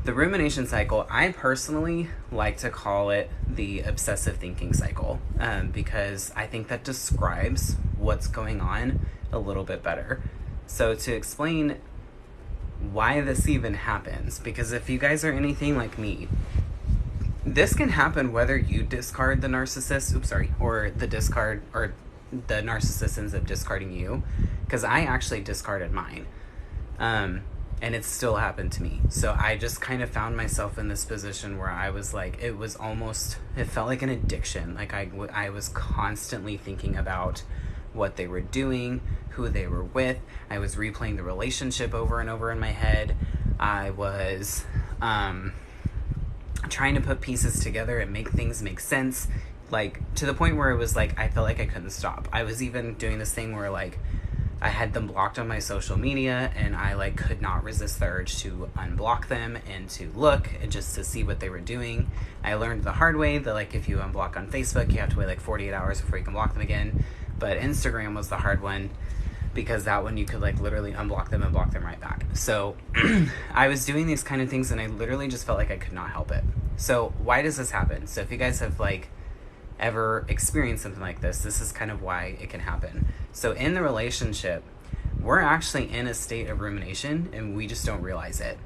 The rumination cycle, I personally like to call it the obsessive thinking cycle, because I think that describes what's going on a little bit better. So to explain why this even happens, because if you guys are anything like me, this can happen whether you discard the narcissist, or the narcissist ends up discarding you, because I actually discarded mine. And it still happened to me. So I just kind of found myself in this position where I was like, it felt like an addiction. Like I was constantly thinking about what they were doing, who they were with. I was replaying the relationship over and over in my head. I was trying to put pieces together and make things make sense. Like to the point where it was like, I felt like I couldn't stop. I was even doing this thing where like, I had them blocked on my social media, and I like could not resist the urge to unblock them and to look and just to see what they were doing. I learned the hard way that like if you unblock on Facebook, you have to wait like 48 hours before you can block them again. But Instagram was the hard one, because that one you could like literally unblock them and block them right back. So I was doing these kind of things, and I literally just felt like I could not help it. So why does this happen? So if you guys have like ever experienced something like this is kind of why it can happen. So in the relationship, we're actually in a state of rumination, and we just don't realize it.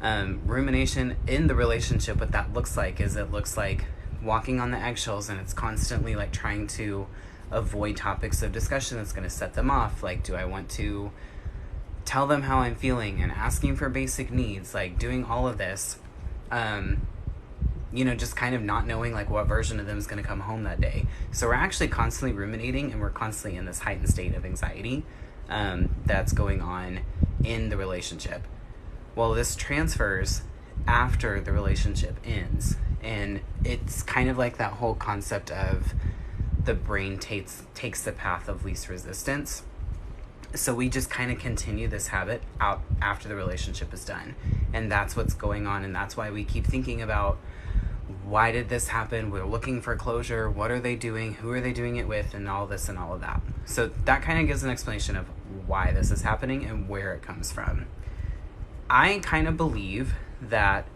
Rumination in the relationship, what that looks like is it looks like walking on the eggshells, and it's constantly like trying to avoid topics of discussion that's going to set them off. Like, do I want to tell them how I'm feeling, and asking for basic needs, like doing all of this, just kind of not knowing like what version of them is going to come home that day. So we're actually constantly ruminating, and we're constantly in this heightened state of anxiety that's going on in the relationship. Well, this transfers after the relationship ends, and it's kind of like that whole concept of the brain takes the path of least resistance. So we just kind of continue this habit out after the relationship is done, and that's what's going on, and that's why we keep thinking about, why did this happen? We're looking for closure. What are they doing? Who are they doing it with? And all this and all of that. So that kind of gives an explanation of why this is happening and where it comes from. I kind of believe that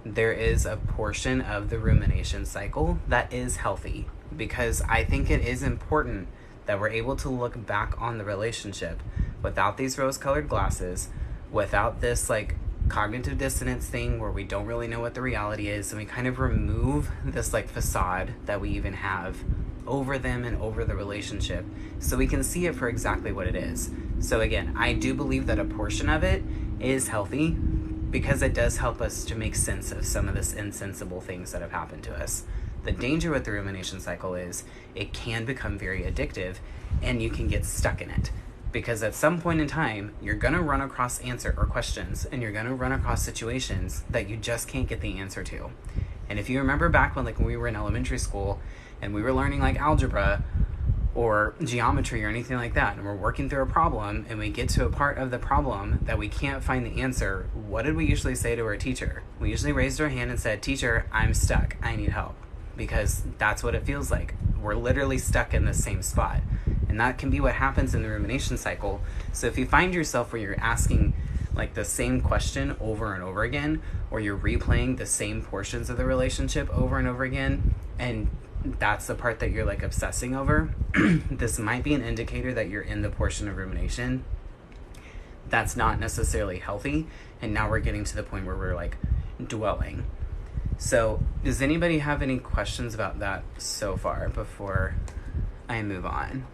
there is a portion of the rumination cycle that is healthy, because I think it is important that we're able to look back on the relationship without these rose-colored glasses, without this like cognitive dissonance thing where we don't really know what the reality is, and we kind of remove this like facade that we even have over them and over the relationship, so we can see it for exactly what it is. So again, I do believe that a portion of it is healthy, because it does help us to make sense of some of this insensible things that have happened to us. The danger with the rumination cycle is it can become very addictive, and you can get stuck in it. Because at some point in time, you're going to run across answer or questions, and you're going to run across situations that you just can't get the answer to. And if you remember back when we were in elementary school and we were learning like algebra or geometry or anything like that, and we're working through a problem, and we get to a part of the problem that we can't find the answer, what did we usually say to our teacher? We usually raised our hand and said, "Teacher, I'm stuck. I need help." Because that's what it feels like. We're literally stuck in the same spot. And that can be what happens in the rumination cycle. So if you find yourself where you're asking like the same question over and over again, or you're replaying the same portions of the relationship over and over again, and that's the part that you're like obsessing over, this might be an indicator that you're in the portion of rumination that's not necessarily healthy. And now we're getting to the point where we're like dwelling. So does anybody have any questions about that so far before I move on?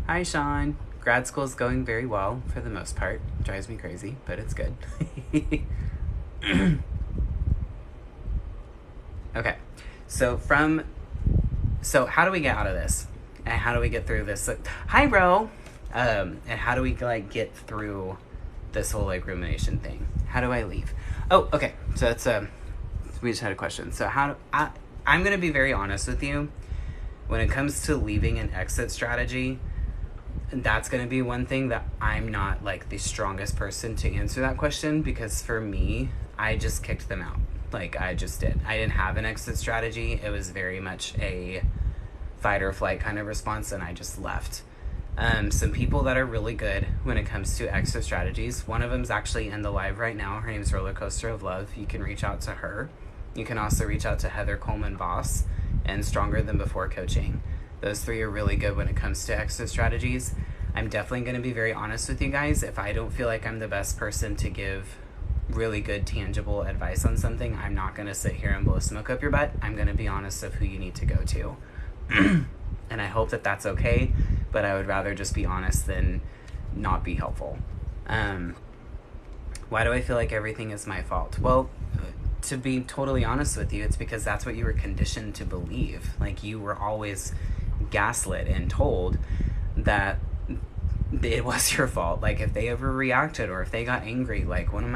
Hi, Sean. Grad school is going very well for the most part. Drives me crazy, but it's good. Okay. So how do we get out of this? And how do we get through this? Hi, Ro. And how do we like get through this whole like rumination thing? How do I leave? Oh, okay. So that's we just had a question. So I'm going to be very honest with you. When it comes to leaving an exit strategy, that's going to be one thing that I'm not like the strongest person to answer that question, because for me, I just kicked them out. Like I just did. I didn't have an exit strategy. It was very much a fight or flight kind of response, and I just left. Some people that are really good when it comes to exit strategies. One of them's actually in the live right now. Her name's Roller Coaster of Love. You can reach out to her. You can also reach out to Heather Coleman Voss and Stronger Than Before Coaching. Those three are really good when it comes to exit strategies. I'm definitely going to be very honest with you guys. If I don't feel like I'm the best person to give really good, tangible advice on something, I'm not going to sit here and blow smoke up your butt. I'm going to be honest of who you need to go to. And I hope that that's okay, but I would rather just be honest than not be helpful. Why do I feel like everything is my fault? Well, to be totally honest with you, it's because that's what you were conditioned to believe. Like, you were always gaslit and told that it was your fault. Like, if they ever reacted or if they got angry, like, one of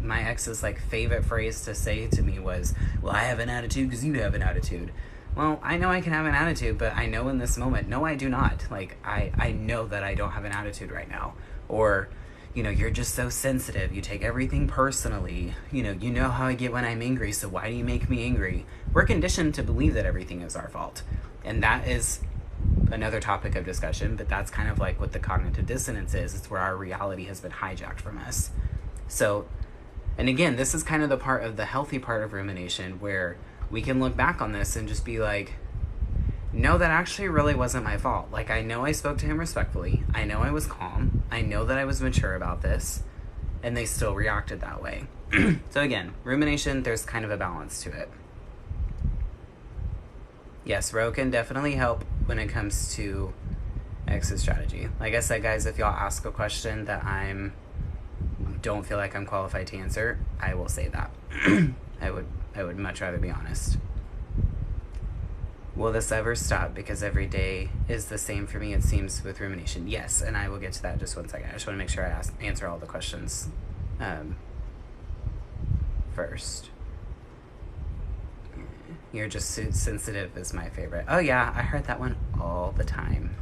my ex's like favorite phrase to say to me was, well, I have an attitude because you have an attitude. Well, I know I can have an attitude, but I know in this moment, no, I do not. Like, I know that I don't have an attitude right now. Or, you're just so sensitive. You take everything personally. You know how I get when I'm angry, so why do you make me angry? We're conditioned to believe that everything is our fault. And that is another topic of discussion, but that's kind of like what the cognitive dissonance is. It's where our reality has been hijacked from us. So, and again, this is kind of the part of the healthy part of rumination where we can look back on this and just be like, no, that actually really wasn't my fault. Like, I know I spoke to him respectfully. I know I was calm. I know that I was mature about this. And they still reacted that way. So again, rumination, there's kind of a balance to it. Yes, Ro can definitely help when it comes to exit strategy. Like I said, guys, if y'all ask a question that don't feel like I'm qualified to answer, I will say that. I would much rather be honest. Will this ever stop? Because every day is the same for me, it seems, with rumination. Yes, and I will get to that in just 1 second. I just want to make sure I answer all the questions first. You're just sensitive is my favorite. Oh yeah, I heard that one all the time.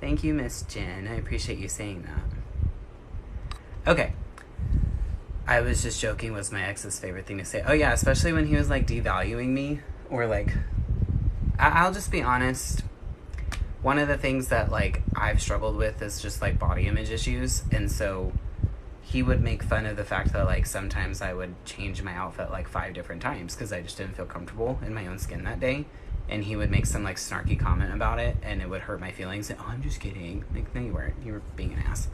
Thank you, Miss Jen. I appreciate you saying that. Okay. I was just joking was my ex's favorite thing to say. Oh yeah, especially when he was like devaluing me, or like, I'll just be honest. One of the things that like I've struggled with is just like body image issues. And so he would make fun of the fact that like sometimes I would change my outfit like 5 different times because I just didn't feel comfortable in my own skin that day. And he would make some like snarky comment about it, and it would hurt my feelings. And, oh, I'm just kidding. Like, no, you weren't. You were being an ass.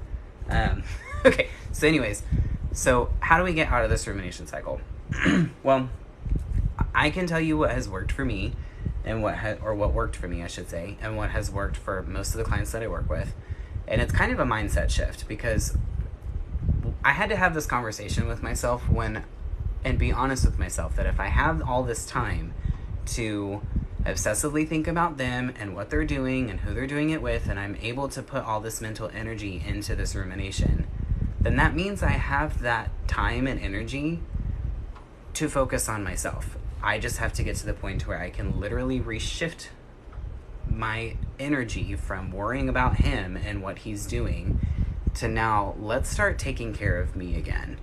Okay, so anyways, so how do we get out of this rumination cycle? Well, I can tell you what has worked for me, and what worked for me, I should say, and what has worked for most of the clients that I work with. And it's kind of a mindset shift, because I had to have this conversation with myself and be honest with myself that if I have all this time to obsessively think about them and what they're doing and who they're doing it with, and I'm able to put all this mental energy into this rumination, then that means I have that time and energy to focus on myself. I just have to get to the point where I can literally reshift my energy from worrying about him and what he's doing to now, let's start taking care of me again.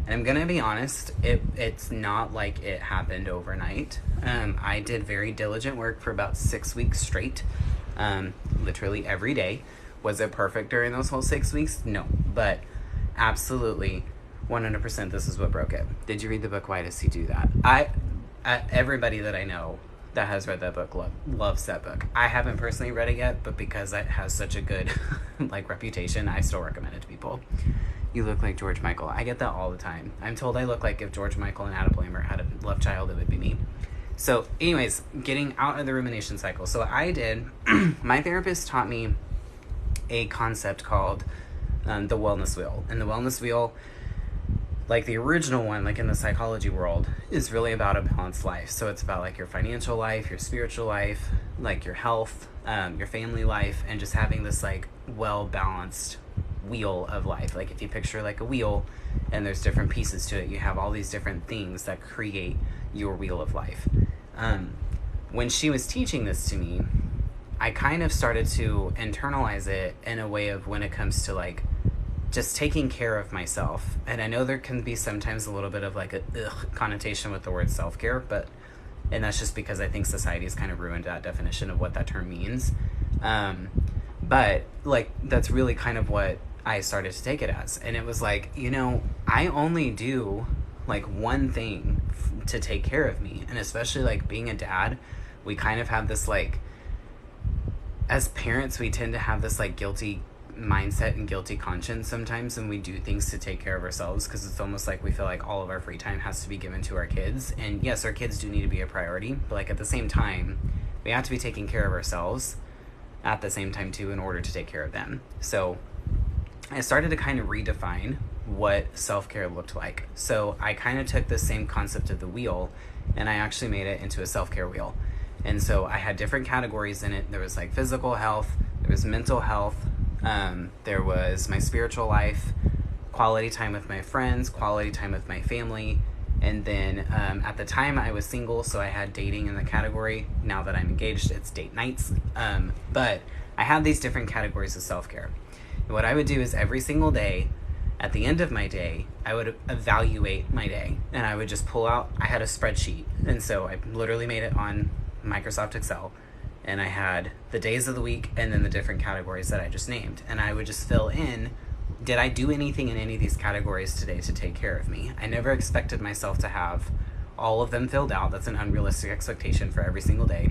And I'm gonna be honest, it's not like it happened overnight. I did very diligent work for about 6 weeks straight, literally every day. Was it perfect during those whole 6 weeks? No, but absolutely 100% this is what broke it. Did you read the book? Why does he do that? Everybody that I know that has read that book loves that book. I haven't personally read it yet, but because it has such a good like reputation, I still recommend it to people. You look like George Michael. I get that all the time. I'm told I look like if George Michael and Adam Lambert had a love child, it would be me. So anyways, getting out of the rumination cycle. So I did, my therapist taught me a concept called the wellness wheel. And the wellness wheel, like the original one, like in the psychology world, is really about a balanced life. So it's about like your financial life, your spiritual life, like your health, your family life, and just having this like well-balanced wheel of life. Like if you picture like a wheel and there's different pieces to it, you have all these different things that create your wheel of life. When she was teaching this to me, I kind of started to internalize it in a way of when it comes to like just taking care of myself. And I know there can be sometimes a little bit of like a connotation with the word self-care, and that's just because I think society has kind of ruined that definition of what that term means. But like, that's really kind of what I started to take it as. And it was like, I only do like one thing to take care of me. And especially like being a dad, we kind of have this like, as parents, we tend to have this like guilty mindset and guilty conscience sometimes, and we do things to take care of ourselves, because it's almost like we feel like all of our free time has to be given to our kids. And yes, our kids do need to be a priority, but like at the same time, we have to be taking care of ourselves at the same time too, in order to take care of them. So I started to kind of redefine what self-care looked like. So I kind of took the same concept of the wheel, and I actually made it into a self-care wheel. And so I had different categories in it. There was like physical health, there was mental health, there was my spiritual life, quality time with my friends, quality time with my family. And then at the time I was single, so I had dating in the category. Now that I'm engaged, it's date nights. But I had these different categories of self-care. And what I would do is every single day, at the end of my day, I would evaluate my day. And I would just pull out, I had a spreadsheet. And so I literally made it on Microsoft Excel. And I had the days of the week and then the different categories that I just named. And I would just fill in, did I do anything in any of these categories today to take care of me? I never expected myself to have all of them filled out. That's an unrealistic expectation for every single day.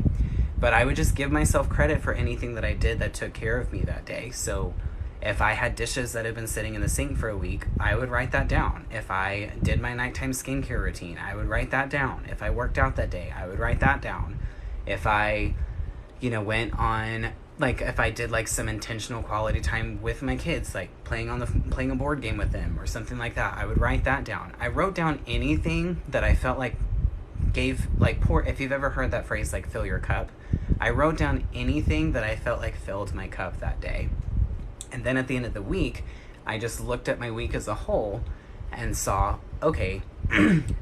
But I would just give myself credit for anything that I did that took care of me that day. So if I had dishes that had been sitting in the sink for a week, I would write that down. If I did my nighttime skincare routine, I would write that down. If I worked out that day, I would write that down. If I went on, like, if I did like some intentional quality time with my kids, like playing a board game with them or something like that, I would write that down. I wrote down anything that I felt like gave, like, if you've ever heard that phrase, like, fill your cup, I wrote down anything that I felt like filled my cup that day. And then at the end of the week, I just looked at my week as a whole and saw, okay,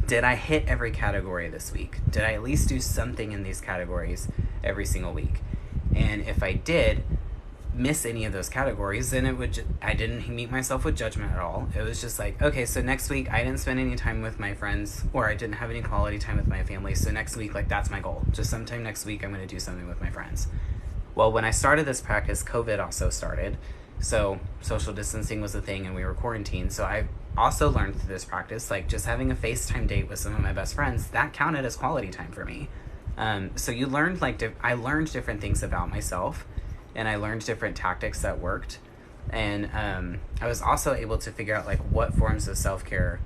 did I hit every category this week? Did I at least do something in these categories every single week? And if I did miss any of those categories, then I didn't meet myself with judgment at all. It was just like, okay, so next week I didn't spend any time with my friends, or I didn't have any quality time with my family. So next week, like, that's my goal. Just sometime next week, I'm going to do something with my friends. Well, when I started this practice, COVID also started. So social distancing was a thing, and we were quarantined. So I also learned through this practice, like, just having a FaceTime date with some of my best friends, that counted as quality time for me. So you learned, like, I learned different things about myself, and I learned different tactics that worked. And I was also able to figure out, like, what forms of self-care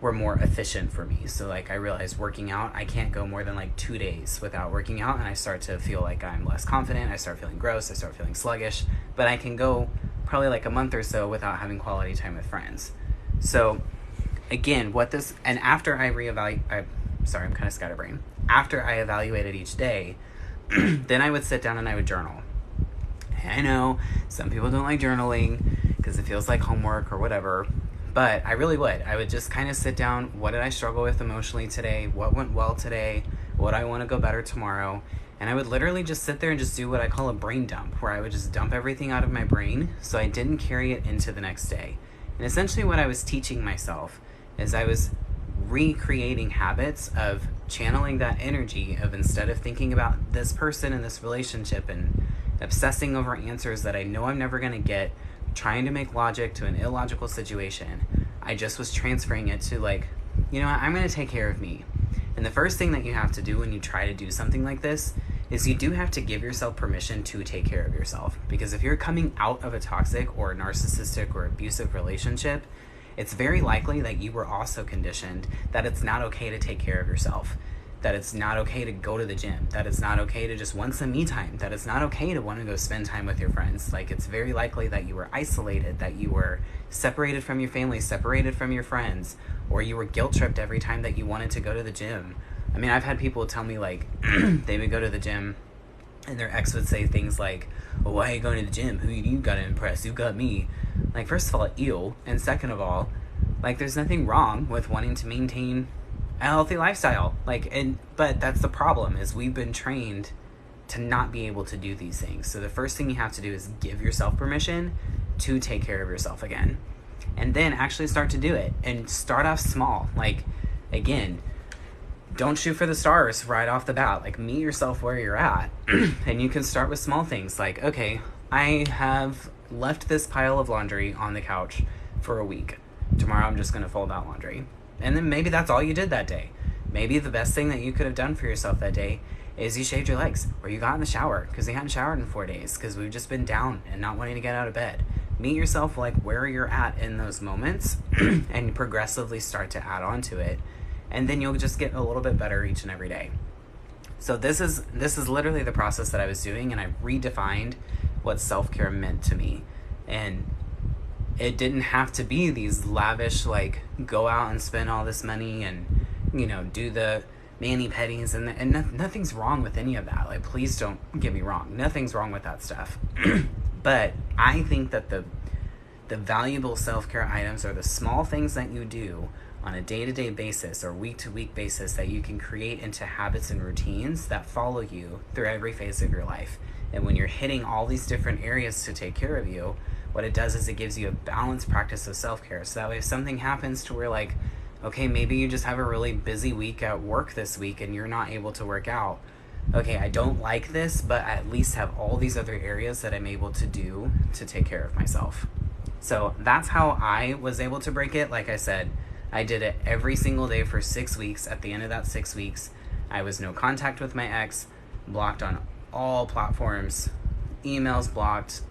were more efficient for me. So, like, I realized working out, I can't go more than like 2 days without working out, and I start to feel like I'm less confident. I start feeling gross. I start feeling sluggish. But I can go probably like a month or so without having quality time with friends. So again, and after I sorry, I'm kind of scatterbrained. After I evaluated each day, then I would sit down and I would journal. And I know some people don't like journaling because it feels like homework or whatever, but I really would. I would just kind of sit down. What did I struggle with emotionally today? What went well today? What do I want to go better tomorrow? And I would literally just sit there and just do what I call a brain dump, where I would just dump everything out of my brain so I didn't carry it into the next day. And essentially what I was teaching myself is I was recreating habits of channeling that energy of, instead of thinking about this person and this relationship and obsessing over answers that I know I'm never going to get, trying to make logic to an illogical situation, I just was transferring it to, like, you know what, I'm going to take care of me. And the first thing that you have to do when you try to do something like this is you do have to give yourself permission to take care of yourself. Because if you're coming out of a toxic or narcissistic or abusive relationship, it's very likely that you were also conditioned that it's not okay to take care of yourself, that it's not okay to go to the gym, that it's not okay to just want some me time, that it's not okay to want to go spend time with your friends. Like, it's very likely that you were isolated, that you were separated from your family, separated from your friends, or you were guilt-tripped every time that you wanted to go to the gym. I mean, I've had people tell me, like, they would go to the gym and their ex would say things like, well, why are you going to the gym? Who you got to impress? You got me. Like, first of all, ew. And second of all, like, there's nothing wrong with wanting to maintain a healthy lifestyle. But that's the problem, is we've been trained to not be able to do these things. So the first thing you have to do is give yourself permission to take care of yourself again. And then actually start to do it. And start off small. Like, again, don't shoot for the stars right off the bat. Like, meet yourself where you're at. And you can start with small things like, okay, I have left this pile of laundry on the couch for a week. Tomorrow I'm just going to fold that laundry. And then maybe that's all you did that day. Maybe the best thing that you could have done for yourself that day is you shaved your legs, or you got in the shower because you hadn't showered in 4 days because we've just been down and not wanting to get out of bed. Meet yourself like where you're at in those moments and progressively start to add on to it. And then you'll just get a little bit better each and every day. So this is literally the process that I was doing, and I redefined what self-care meant to me. And it didn't have to be these lavish, like, go out and spend all this money and, you know, do the mani-pedis, and nothing's wrong with any of that. Like, please don't get me wrong. Nothing's wrong with that stuff. But I think that the valuable self-care items are the small things that you do on a day-to-day basis or week-to-week basis that you can create into habits and routines that follow you through every phase of your life. And when you're hitting all these different areas to take care of you, what it does is it gives you a balanced practice of self-care. So that way if something happens to where, like, okay, maybe you just have a really busy week at work this week and you're not able to work out. Okay, I don't like this, but I at least have all these other areas that I'm able to do to take care of myself. So that's how I was able to break it. Like I said, I did it every single day for 6 weeks. At the end of that 6 weeks, I was no contact with my ex, blocked on all platforms, emails blocked.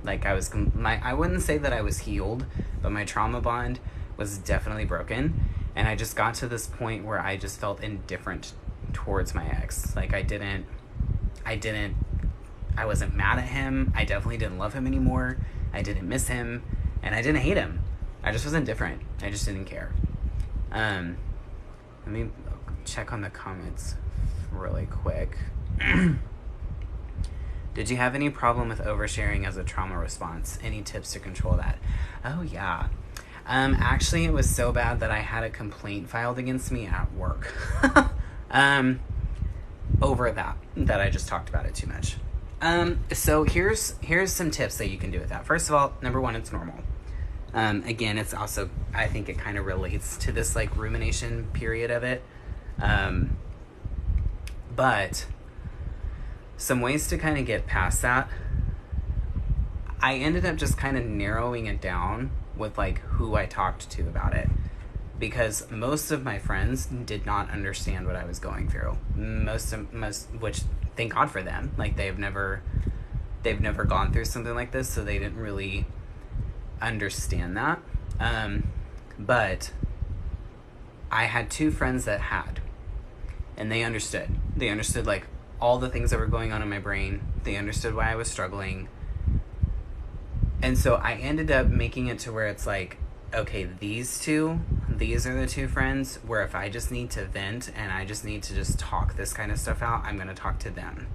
Like, I wouldn't say that I was healed, but my trauma bond was definitely broken. And I just got to this point where I just felt indifferent towards my ex. Like, I wasn't mad at him. I definitely didn't love him anymore. I didn't miss him, and I didn't hate him. I just was indifferent. I just didn't care. Let me check on the comments really quick. Did you have any problem with oversharing as a trauma response? Any tips to control that? Oh, yeah. Actually, it was so bad that I had a complaint filed against me at work. Over that I just talked about it too much. So here's some tips that you can do with that. First of all, number one, it's normal. Again, it's also, I think it kind of relates to this, like, rumination period of it. But some ways to kind of get past that. I ended up just kind of narrowing it down with, like, who I talked to about it. Because most of my friends did not understand what I was going through. Most, which, thank God for them. Like, they've never gone through something like this, so they didn't really understand that. But I had 2 friends that had, and they understood. They understood, like, all the things that were going on in my brain. They understood why I was struggling. And so I ended up making it to where it's like, okay, these are the 2 friends where if I just need to vent and I just need to just talk this kind of stuff out, I'm going to talk to them.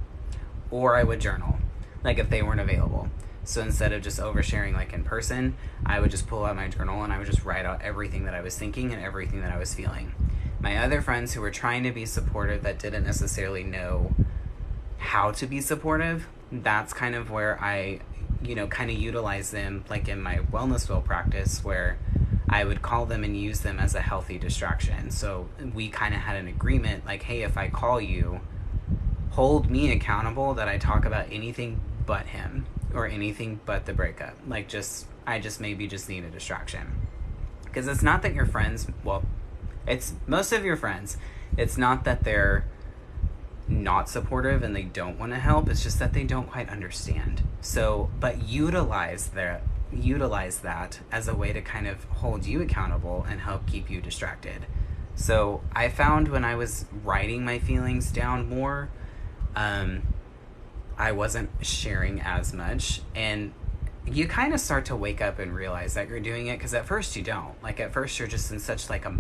Or I would journal, like, if they weren't available. So instead of just oversharing, like, in person, I would just pull out my journal and I would just write out everything that I was thinking and everything that I was feeling. My other friends who were trying to be supportive that didn't necessarily know how to be supportive, that's kind of where I, kind of utilize them, like in my wellness wheel practice, where I would call them and use them as a healthy distraction. So we kind of had an agreement, like, hey, if I call you, hold me accountable that I talk about anything but him or anything but the breakup. Like, I just maybe just need a distraction. Because it's not that your friends, well, it's most of your friends, it's not that they're not supportive and they don't want to help, it's just that they don't quite understand. So, but utilize that as a way to kind of hold you accountable and help keep you distracted. So I found when I was writing my feelings down more, I wasn't sharing as much, and you kind of start to wake up and realize that you're doing it, because at first you don't. Like, at first you're just in such, like, a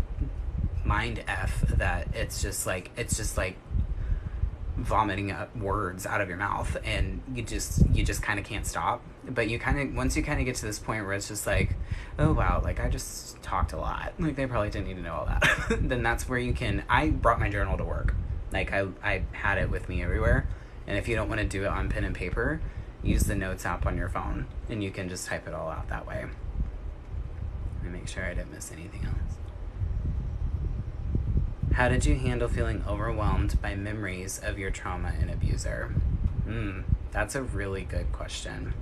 mind F that it's just like vomiting up words out of your mouth, and you just kind of can't stop. But once you kind of get to this point where it's just like, oh wow, like, I just talked a lot, like, they probably didn't need to know all that. Then that's where I brought my journal to work. Like, I had it with me everywhere. And if you don't want to do it on pen and paper, use the notes app on your phone, and you can just type it all out that way. Let me make sure I didn't miss anything else. How did you handle feeling overwhelmed by memories of your trauma and abuser? That's a really good question.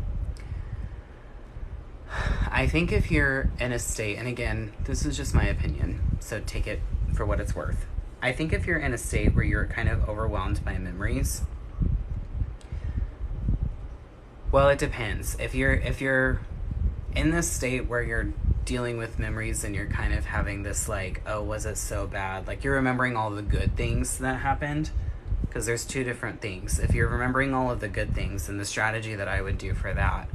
I think if you're in a state, and again, this is just my opinion, so take it for what it's worth. I think if you're in a state where you're kind of overwhelmed by memories, well, it depends. If you're in this state where you're dealing with memories and you're kind of having this like, oh, was it so bad? Like you're remembering all the good things that happened, because there's two different things. If you're remembering all of the good things, then the strategy that I would do for that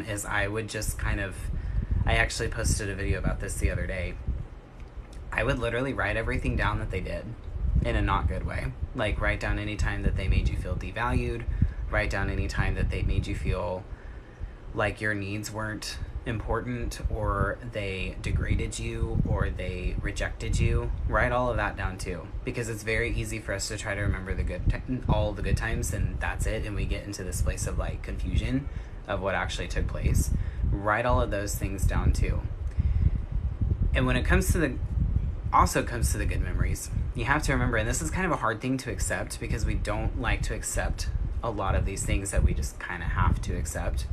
is I would just kind of, I actually posted a video about this the other day. I would literally write everything down that they did in a not good way. Like write down any time that they made you feel devalued, write down any time that they made you feel like your needs weren't important, or they degraded you, or they rejected you. Write all of that down too, because it's very easy for us to try to remember all the good times, and that's it, and we get into this place of like confusion of what actually took place. Write all of those things down too. And when it comes to the good memories, you have to remember, and this is kind of a hard thing to accept because we don't like to accept a lot of these things that we just kind of have to accept.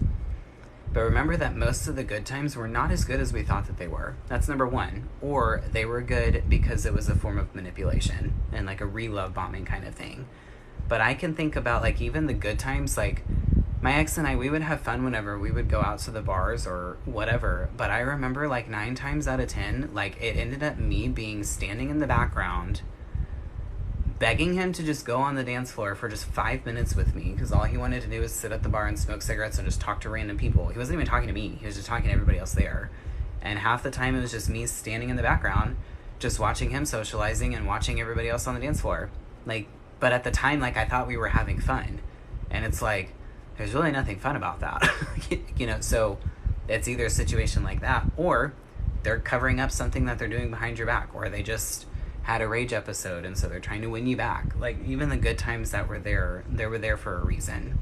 But remember that most of the good times were not as good as we thought that they were. That's number one. Or they were good because it was a form of manipulation and like a re-love bombing kind of thing. But I can think about like even the good times, like my ex and I, we would have fun whenever we would go out to the bars or whatever. But I remember like 9 times out of 10, like it ended up me being standing in the background, begging him to just go on the dance floor for just 5 minutes with me, because all he wanted to do was sit at the bar and smoke cigarettes and just talk to random people. He wasn't even talking to me. He was just talking to everybody else there. And half the time it was just me standing in the background, just watching him socializing and watching everybody else on the dance floor. Like, but at the time, like I thought we were having fun. And it's like, there's really nothing fun about that. You know, so it's either a situation like that, or they're covering up something that they're doing behind your back, or they just had a rage episode and so they're trying to win you back. Like even the good times that were there, they were there for a reason.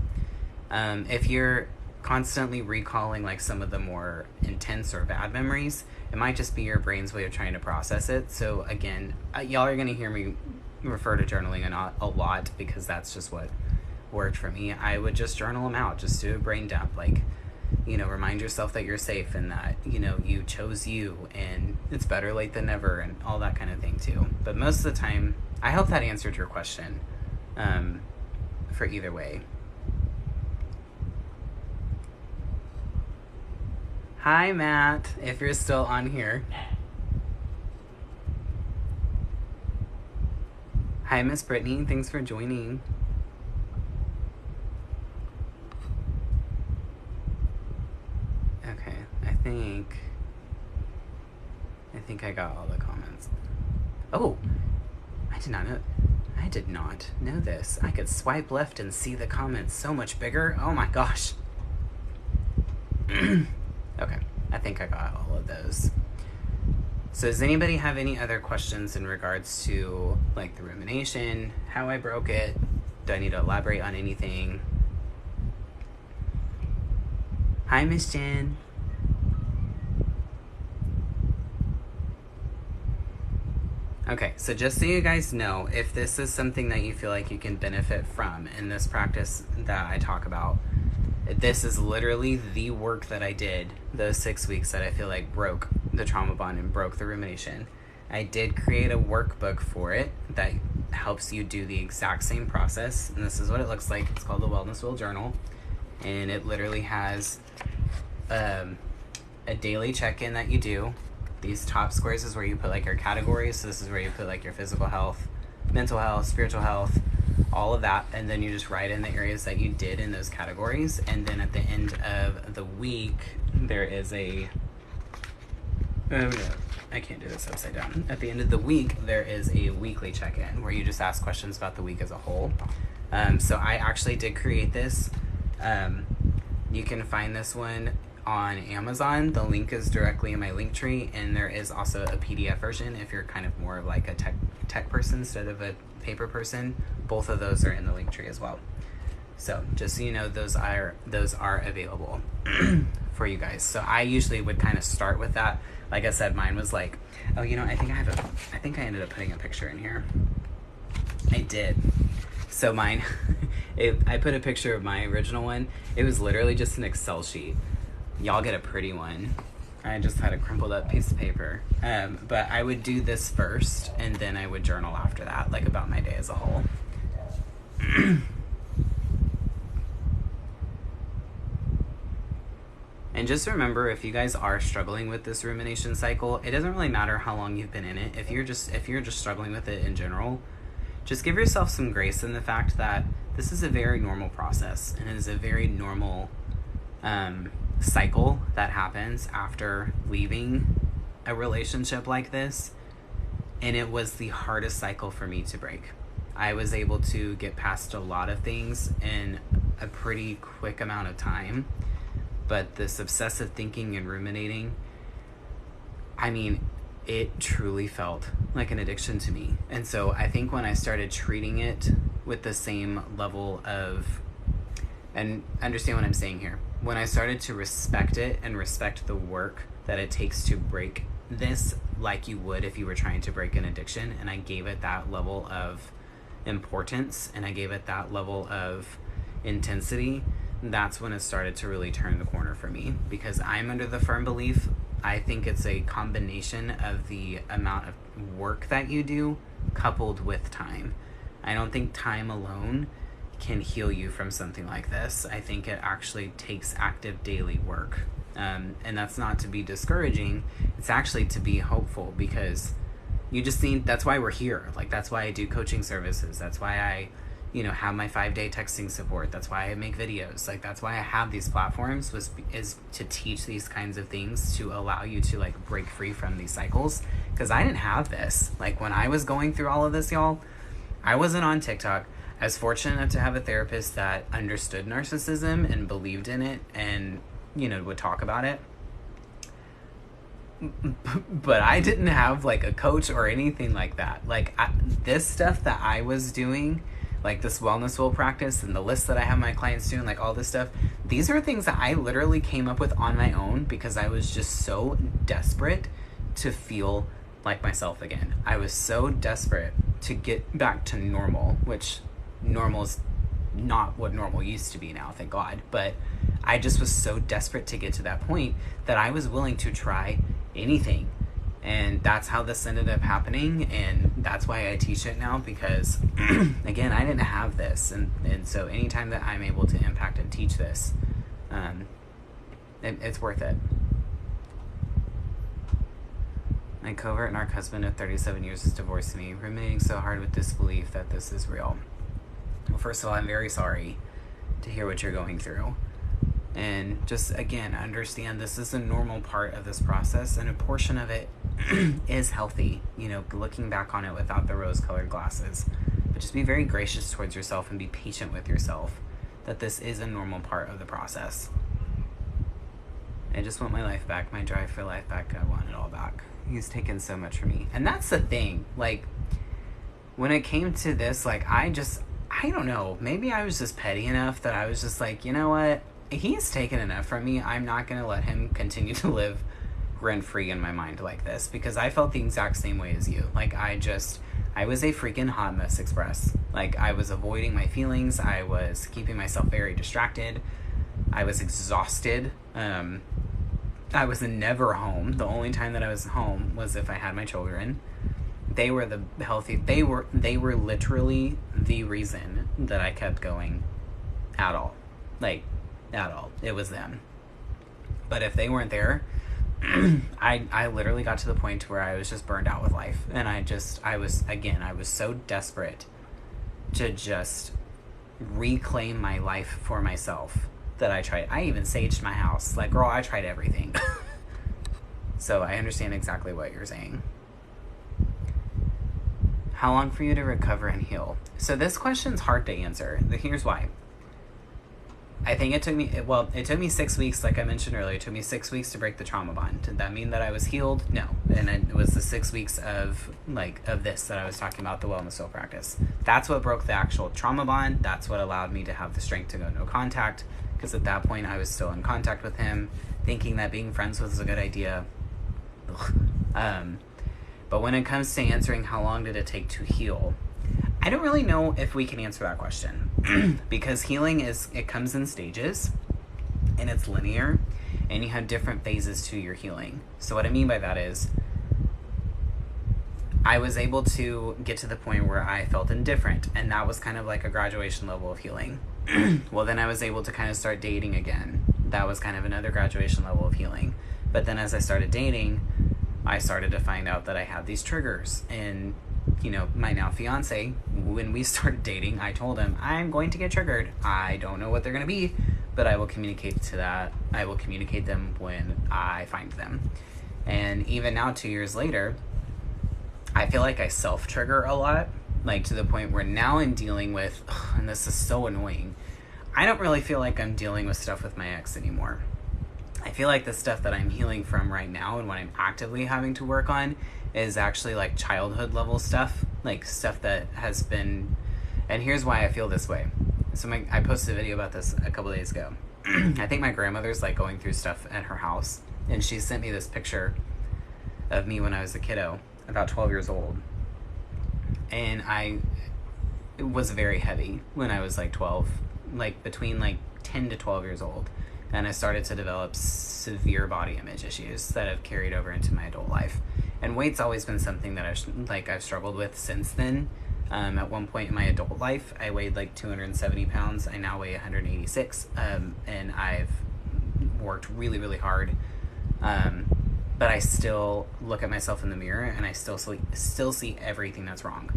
If you're constantly recalling like some of the more intense or bad memories, it might just be your brain's way of trying to process it. So again, y'all are going to hear me refer to journaling a lot because that's just what worked for me. I would just journal them out, just do a brain dump, like, you know, remind yourself that you're safe and that, you know, you chose you and it's better late than never and all that kind of thing too. But most of the time, I hope that answered your question for either way. Hi, Matt, if you're still on here. Hi, Miss Brittany, thanks for joining. I think I got all the comments. Oh, I did not know this. I could swipe left and see the comments so much bigger. Oh my gosh. Okay, I think I got all of those. So does anybody have any other questions in regards to like the rumination, how I broke it? Do I need to elaborate on anything? Hi, Miss Jen. Okay, so just so you guys know, if this is something that you feel like you can benefit from in this practice that I talk about, this is literally the work that I did those 6 weeks that I feel like broke the trauma bond and broke the rumination. I did create a workbook for it that helps you do the exact same process, and this is what it looks like. It's called the Wellness Wheel Journal, and it literally has a daily check-in that you do. These top squares is where you put like your categories. So this is where you put like your physical health, mental health, spiritual health, all of that. And then you just write in the areas that you did in those categories. And then at the end of the week, there is I can't do this upside down. At the end of the week, there is a weekly check-in where you just ask questions about the week as a whole. So I actually did create this. You can find this one on Amazon. The link is directly in my link tree, and there is also a PDF version if you're kind of more of like a tech person instead of a paper person. Both of those are in the link tree as well. So just so you know, those are available for you guys. So I usually would kind of start with that. Like I said, mine was like, oh, you know, I think I ended up putting a picture in here. I did. So mine, I put a picture of my original one. It was literally just an Excel sheet. Y'all get a pretty one. I just had a crumpled up piece of paper. But I would do this first, and then I would journal after that, like about my day as a whole. And just remember, if you guys are struggling with this rumination cycle, it doesn't really matter how long you've been in it. If you're just struggling with it in general, just give yourself some grace in the fact that this is a very normal process, and it is a very normal cycle that happens after leaving a relationship like this. And it was the hardest cycle for me to break. I was able to get past a lot of things in a pretty quick amount of time, but this obsessive thinking and ruminating, I mean, it truly felt like an addiction to me. And so I think when I started treating it with the same level of, and understand what I'm saying here, when I started to respect it and respect the work that it takes to break this like you would if you were trying to break an addiction, and I gave it that level of importance and I gave it that level of intensity, that's when it started to really turn the corner for me. Because I'm under the firm belief, I think it's a combination of the amount of work that you do coupled with time. I don't think time alone can heal you from something like this. I think it actually takes active daily work. And that's not to be discouraging. It's actually to be hopeful, because you just need, that's why we're here. Like, that's why I do coaching services. That's why I, have my 5-day texting support. That's why I make videos. Like, that's why I have these platforms, is to teach these kinds of things, to allow you to like break free from these cycles. Because I didn't have this. Like, when I was going through all of this, y'all, I wasn't on TikTok. I was fortunate enough to have a therapist that understood narcissism and believed in it and, would talk about it. But I didn't have like a coach or anything like that. Like, this stuff that I was doing, like this wellness will practice and the list that I have my clients doing, like all this stuff, these are things that I literally came up with on my own because I was just so desperate to feel like myself again. I was so desperate to get back to normal, which normal's not what normal used to be now, thank God. But I just was so desperate to get to that point that I was willing to try anything. And that's how this ended up happening, and that's why I teach it now, because again, I didn't have this, and so anytime that I'm able to impact and teach this, it's worth it. My covert narc husband of 37 years is divorcing me, ruminating so hard with disbelief that this is real. Well, first of all, I'm very sorry to hear what you're going through. And just, again, understand this is a normal part of this process, and a portion of it is healthy, looking back on it without the rose-colored glasses. But just be very gracious towards yourself and be patient with yourself, that this is a normal part of the process. I just want my life back, my drive for life back. I want it all back. He's taken so much from me. And that's the thing. Like, when it came to this, like, I don't know. Maybe I was just petty enough that I was just like, you know what? He's taken enough from me. I'm not going to let him continue to live rent-free in my mind like this, because I felt the exact same way as you. Like, I was a freaking hot mess express. Like, I was avoiding my feelings. I was keeping myself very distracted. I was exhausted. I was never home. The only time that I was home was if I had my children. They were they were literally the reason that I kept going at all. Like, at all. It was them. But if they weren't there, I literally got to the point where I was just burned out with life. And I was so desperate to just reclaim my life for myself that I even saged my house. Like, girl, I tried everything. So I understand exactly what you're saying. How long for you to recover and heal? So this question's hard to answer. Here's why. I think it took me 6 weeks, like I mentioned earlier. It took me 6 weeks to break the trauma bond. Did that mean that I was healed? No. And it was the 6 weeks of this that I was talking about, the wellness soul practice. That's what broke the actual trauma bond. That's what allowed me to have the strength to go no contact, because at that point I was still in contact with him, thinking that being friends was a good idea. But when it comes to answering how long did it take to heal, I don't really know if we can answer that question because healing it comes in stages and it's linear and you have different phases to your healing. So what I mean by that is I was able to get to the point where I felt indifferent, and that was kind of like a graduation level of healing. Well, then I was able to kind of start dating again. That was kind of another graduation level of healing. But then as I started dating, I started to find out that I had these triggers. And, my now fiance, when we started dating, I told him, I'm going to get triggered. I don't know what they're going to be, but I will communicate to that. I will communicate them when I find them. And even now, 2 years later, I feel like I self-trigger a lot, like to the point where now I'm dealing with, and this is so annoying, I don't really feel like I'm dealing with stuff with my ex anymore. I feel like the stuff that I'm healing from right now and what I'm actively having to work on is actually like childhood level stuff, like stuff that has been, and here's why I feel this way. So I posted a video about this a couple days ago. I think my grandmother's like going through stuff at her house, and she sent me this picture of me when I was a kiddo, about 12 years old. And it was very heavy when I was like 12, like between like 10 to 12 years old. And I started to develop severe body image issues that have carried over into my adult life. And weight's always been something that I've struggled with since then. At one point in my adult life, I weighed like 270 pounds. I now weigh 186. And I've worked really, really hard. But I still look at myself in the mirror and I still see everything that's wrong.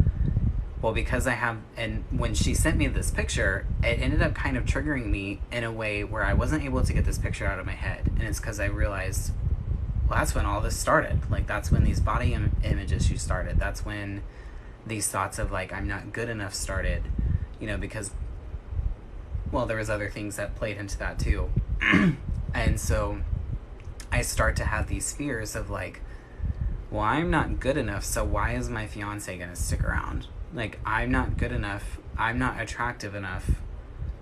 Well, because and when she sent me this picture, it ended up kind of triggering me in a way where I wasn't able to get this picture out of my head. And it's because I realized, well, that's when all this started. Like, that's when these body image issues started. That's when these thoughts of like, I'm not good enough started, because, well, there was other things that played into that too. And so I start to have these fears of like, well, I'm not good enough, so why is my fiance gonna stick around? Like, I'm not good enough, I'm not attractive enough,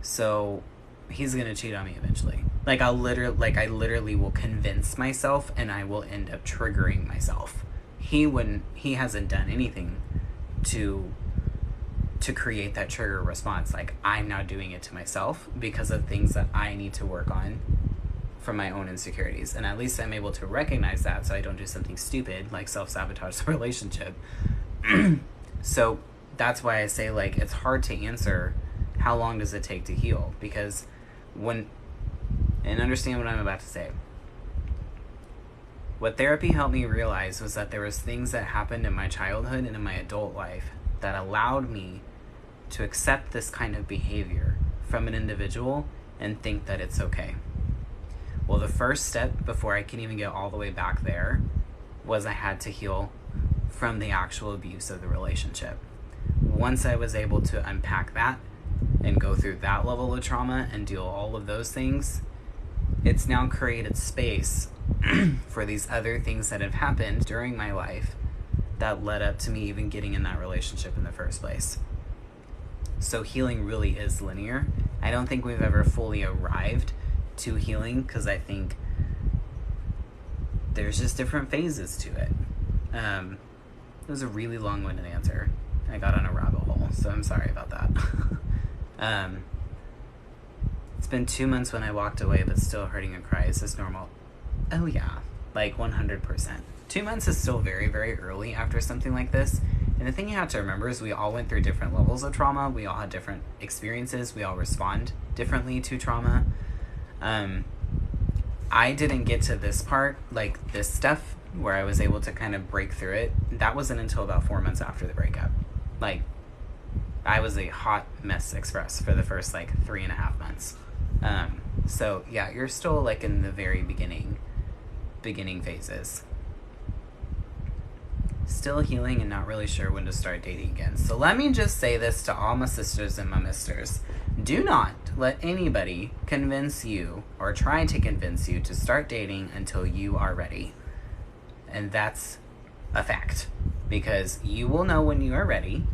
so he's gonna cheat on me eventually. Like, I literally will convince myself, and I will end up triggering myself. He hasn't done anything to create that trigger response. Like, I'm now doing it to myself because of things that I need to work on from my own insecurities. And at least I'm able to recognize that so I don't do something stupid like self-sabotage the relationship. So that's why I say, like, it's hard to answer how long does it take to heal, because and understand what I'm about to say. What therapy helped me realize was that there was things that happened in my childhood and in my adult life that allowed me to accept this kind of behavior from an individual and think that it's okay. Well, the first step before I can even get all the way back there was I had to heal from the actual abuse of the relationship. Once I was able to unpack that and go through that level of trauma and deal all of those things, it's now created space for these other things that have happened during my life that led up to me even getting in that relationship in the first place. So healing really is linear. I don't think we've ever fully arrived to healing, because I think there's just different phases to it. It was a really long-winded answer. I got on a rabbit hole, so I'm sorry about that. It's been 2 months when I walked away, but still hurting and cry. Is this normal? Oh yeah, like 100%. 2 months is still very, very early after something like this. And the thing you have to remember is we all went through different levels of trauma. We all had different experiences. We all respond differently to trauma. I didn't get to this part, like this stuff, where I was able to kind of break through it. That wasn't until about 4 months after the breakup. Like, I was a hot mess express for the first, 3.5 months. So, yeah, you're still, in the very beginning phases. Still healing and not really sure when to start dating again. So let me just say this to all my sisters and my misters. Do not let anybody convince you or try to convince you to start dating until you are ready. And that's a fact. Because you will know when you are ready,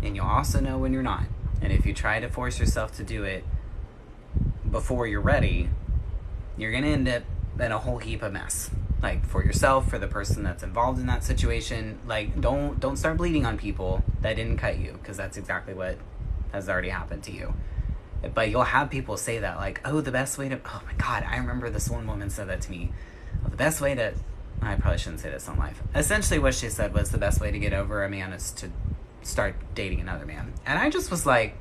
and you'll also know when you're not. And if you try to force yourself to do it, before you're ready, you're going to end up in a whole heap of mess. Like, for yourself, for the person that's involved in that situation. Like, don't start bleeding on people that didn't cut you, because that's exactly what has already happened to you. But you'll have people say that, like, oh, the best way to, oh my God, I remember this one woman said that to me. Oh, the best way to, I probably shouldn't say this on live. Essentially what she said was the best way to get over a man is to start dating another man. And I just was like,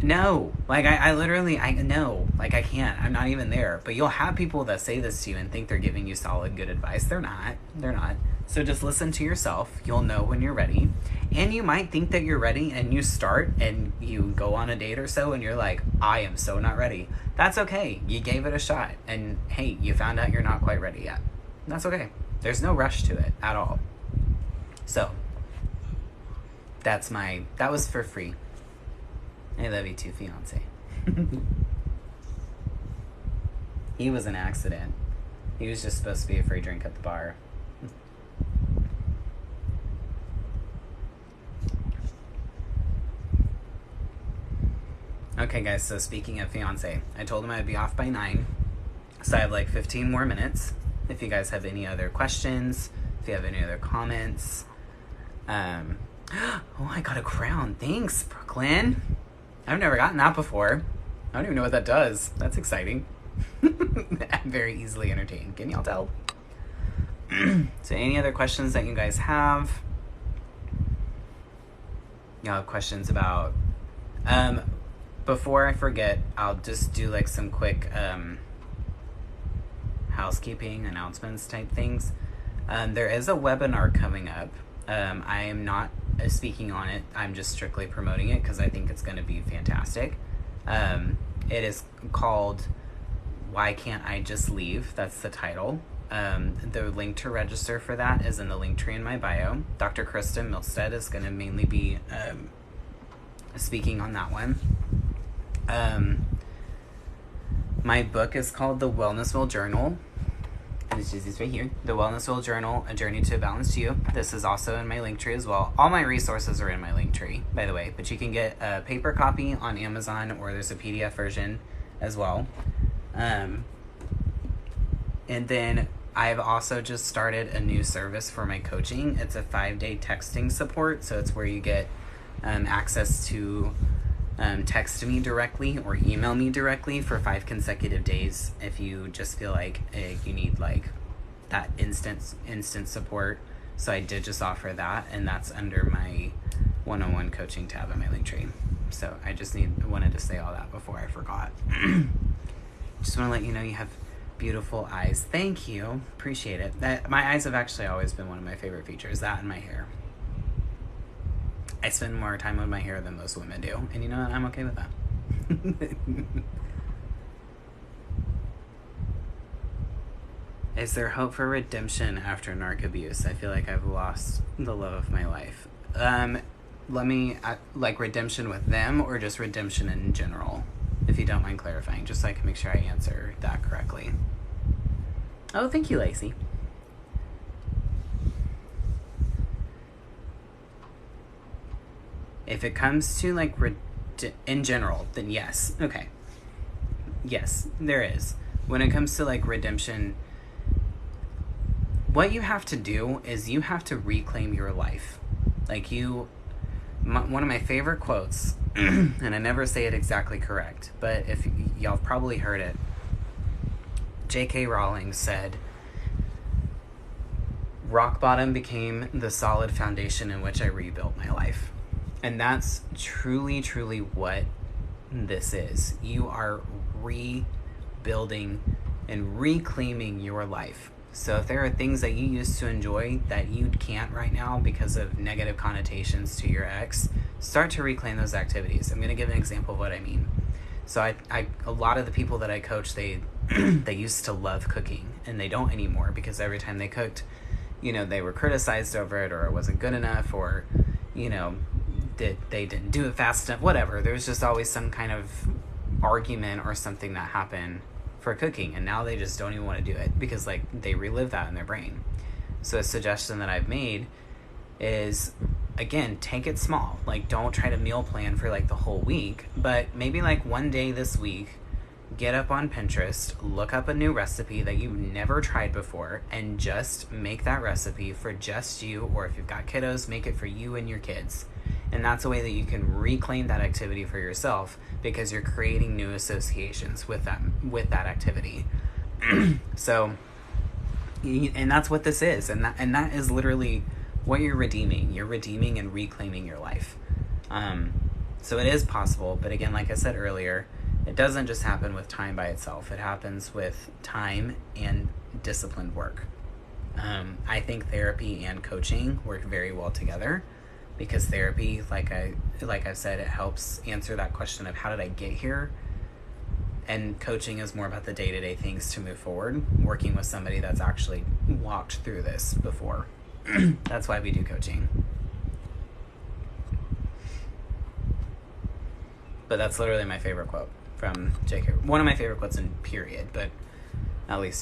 no. Like, I literally, no. Like, I can't. I'm not even there. But you'll have people that say this to you and think they're giving you solid, good advice. They're not. They're not. So just listen to yourself. You'll know when you're ready. And you might think that you're ready, and you start and you go on a date or so and you're like, I am so not ready. That's okay. You gave it a shot. And hey, you found out you're not quite ready yet. That's okay. There's no rush to it at all. So that was for free. I love you too, fiance. He was an accident. He was just supposed to be a free drink at the bar. Okay, guys, so speaking of fiance, I told him I'd be off by 9. So I have like 15 more minutes. If you guys have any other questions, if you have any other comments. Oh, I got a crown. Thanks, Brooklyn. I've never gotten that before. I don't even know what that does. That's exciting. I'm very easily entertained. Can y'all tell? So any other questions that you guys have? Y'all have questions about... before I forget, I'll just do like some quick housekeeping announcements type things. There is a webinar coming up. I am not speaking on it. I'm just strictly promoting it because I think it's going to be fantastic. It is called Why Can't I Just Leave? That's the title. The link to register for that is in the link tree in my bio. Dr. Kristen Milstead is going to mainly be speaking on that one. My book is called The Wellness Wheel Journal. This is right here. The Wellness Wheel Journal, A Journey to a Balanced You. This is also in my link tree as well. All my resources are in my link tree, by the way. But you can get a paper copy on Amazon, or there's a PDF version as well. And then I've also just started a new service for my coaching. It's a 5-day texting support. So it's where you get access to text me directly or email me directly for 5 consecutive days if you just feel like you need like that instant support. So I did just offer that, and that's under my one-on-one coaching tab in my link tree. So I just wanted to say all that before I forgot. Just want to let you know you have beautiful eyes. Thank you. Appreciate it. My eyes have actually always been one of my favorite features, that and my hair. I spend more time with my hair than most women do. And you know what? I'm okay with that. Is there hope for redemption after narc abuse? I feel like I've lost the love of my life. Let me, like redemption with them or just redemption in general? If you don't mind clarifying, just so I can make sure I answer that correctly. Oh, thank you, Lacey. If it comes to like in general, then yes. Okay. Yes, there is. When it comes to like redemption, what you have to do is you have to reclaim your life. Like one of my favorite quotes, and I never say it exactly correct, but if y'all have probably heard it, J.K. Rowling said, "Rock bottom became the solid foundation in which I rebuilt my life." And that's truly, truly what this is. You are rebuilding and reclaiming your life. So if there are things that you used to enjoy that you can't right now because of negative connotations to your ex, start to reclaim those activities. I'm going to give an example of what I mean. So I a lot of the people that I coach, they they used to love cooking, and they don't anymore because every time they cooked, they were criticized over it, or it wasn't good enough, or, they didn't do it fast enough, whatever. There's just always some kind of argument or something that happened for cooking, and now they just don't even want to do it because they relive that in their brain. So a suggestion that I've made is again, take it small. Like, don't try to meal plan for like the whole week, but maybe like one day this week, get up on Pinterest, look up a new recipe that you've never tried before, and just make that recipe for just you, or if you've got kiddos, make it for you and your kids. And that's a way that you can reclaim that activity for yourself, because you're creating new associations with that activity. So, and that's what this is, and that is literally what you're redeeming. You're redeeming and reclaiming your life. So it is possible, but again, like I said earlier, it doesn't just happen with time by itself. It happens with time and disciplined work. I think therapy and coaching work very well together, because therapy, like I've said, it helps answer that question of how did I get here? And coaching is more about the day-to-day things to move forward, working with somebody that's actually walked through this before. That's why we do coaching. But that's literally my favorite quote from J.K. One of my favorite quotes in period, but at least